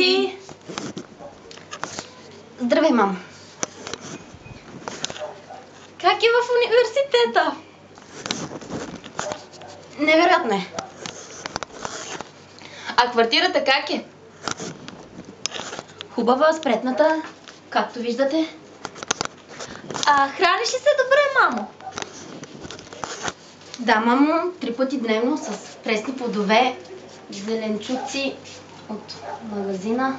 Здрасти! Здравей, мам. Как е в университета? Невероятно е. А квартирата как е? Хубава, спретната, както виждате. Храниш ли се добре, мамо? Да, мамо, 3 пъти дневно с пресни плодове, зеленчуци от магазина.